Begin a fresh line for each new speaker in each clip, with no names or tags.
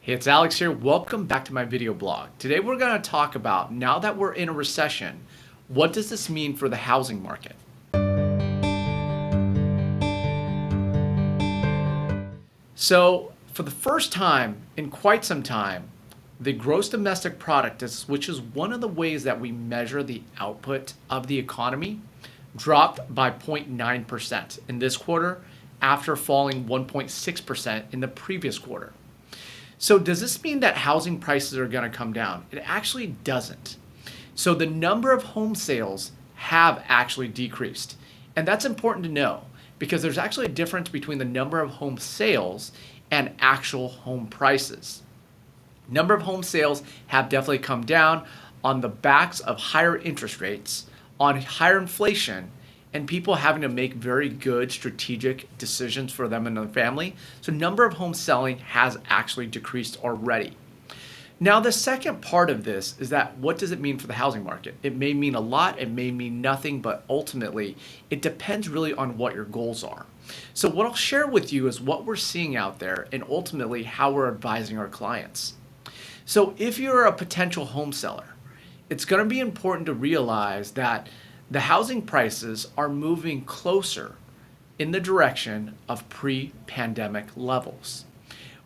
Hey, it's Alex here. Welcome back to my video blog. Today we're going to talk about, now that we're in a recession, what does this mean for the housing market? So, for the first time in quite some time, the gross domestic product, which is one of the ways that we measure the output of the economy, dropped by 0.9% in this quarter after falling 1.6% in the previous quarter. So does this mean that housing prices are going to come down? It actually doesn't. So the number of home sales have actually decreased. And that's important to know because there's actually a difference between the number of home sales and actual home prices. Number of home sales have definitely come down on the backs of higher interest rates, on higher inflation, and people having to make very good strategic decisions for them and their family. So number of homes selling has actually decreased already. Now the second part of this is that what does it mean for the housing market? It may mean a lot, it may mean nothing, but ultimately it depends really on what your goals are. So what I'll share with you is what we're seeing out there and ultimately how we're advising our clients. So if you're a potential home seller, it's going to be important to realize that the housing prices are moving closer in the direction of pre-pandemic levels.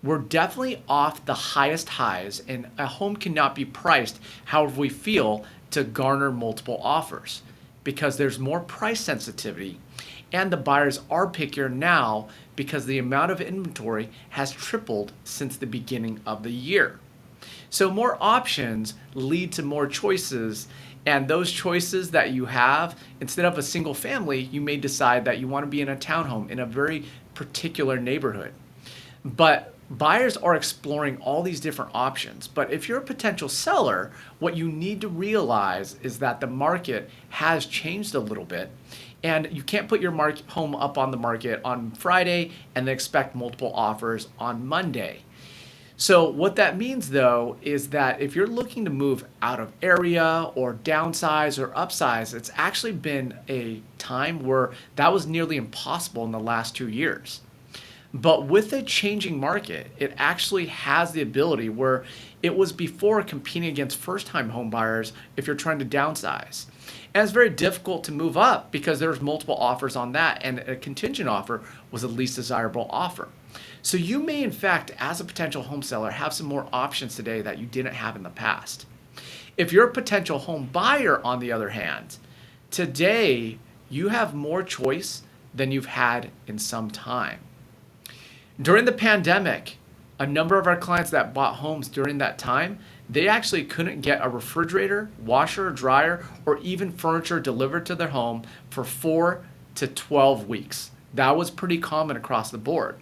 We're definitely off the highest highs, and a home cannot be priced however we feel to garner multiple offers because there's more price sensitivity, and the buyers are pickier now because the amount of inventory has tripled since the beginning of the year. So more options lead to more choices, and those choices that you have, instead of a single family, you may decide that you want to be in a townhome in a very particular neighborhood. But buyers are exploring all these different options. But if you're a potential seller, what you need to realize is that the market has changed a little bit, and you can't put your home up on the market on Friday and then expect multiple offers on Monday. So what that means though is that if you're looking to move out of area or downsize or upsize, it's actually been a time where that was nearly impossible in the last 2 years. But with a changing market, it actually has the ability where it was before competing against first-time home buyers if you're trying to downsize. And it's very difficult to move up because there's multiple offers on that, and a contingent offer was the least desirable offer. So you may, in fact, as a potential home seller, have some more options today that you didn't have in the past. If you're a potential home buyer, on the other hand, today you have more choice than you've had in some time. During the pandemic, a number of our clients that bought homes during that time, they actually couldn't get a refrigerator, washer, dryer, or even furniture delivered to their home for 4 to 12 weeks. That was pretty common across the board.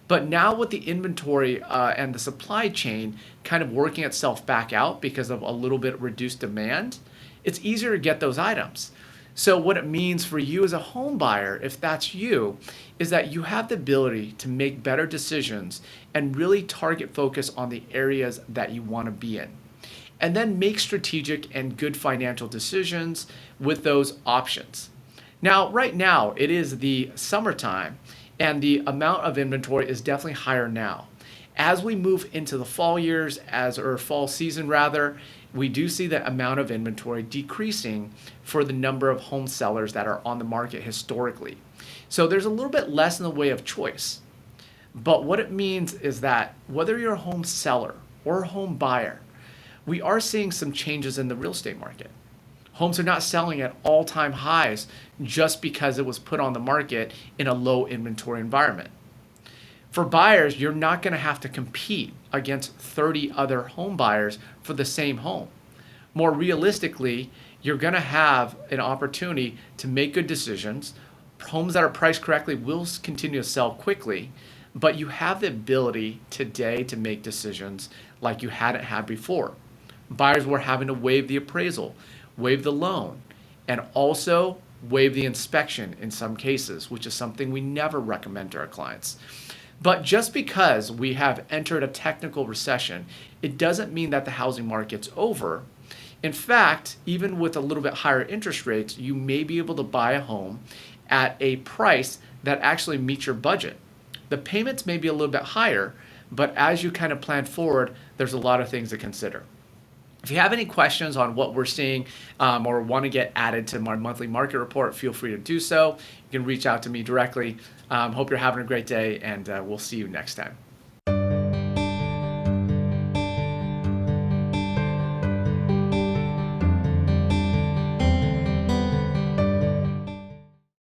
But now with the inventory and the supply chain kind of working itself back out because of a little bit reduced demand, it's easier to get those items. So what it means for you as a home buyer, if that's you, is that you have the ability to make better decisions and really target focus on the areas that you want to be in. And then make strategic and good financial decisions with those options. Now, right now, it is the summertime, and the amount of inventory is definitely higher now. As we move into the fall years, or fall season rather, we do see the amount of inventory decreasing for the number of home sellers that are on the market historically. So there's a little bit less in the way of choice. But what it means is that whether you're a home seller or a home buyer, we are seeing some changes in the real estate market. Homes are not selling at all-time highs just because it was put on the market in a low inventory environment. For buyers, you're not going to have to compete against 30 other home buyers for the same home. More realistically, you're going to have an opportunity to make good decisions. Homes that are priced correctly will continue to sell quickly, but you have the ability today to make decisions like you hadn't had before. Buyers were having to waive the appraisal, waive the loan, and also waive the inspection in some cases, which is something we never recommend to our clients. But just because we have entered a technical recession, it doesn't mean that the housing market's over. In fact, even with a little bit higher interest rates, you may be able to buy a home at a price that actually meets your budget. The payments may be a little bit higher, But as you kind of plan forward, there's a lot of things to consider. If you have any questions on what we're seeing or want to get added to my monthly market report, feel free to do so. You can reach out to me directly. Hope you're having a great day, and we'll see you next time.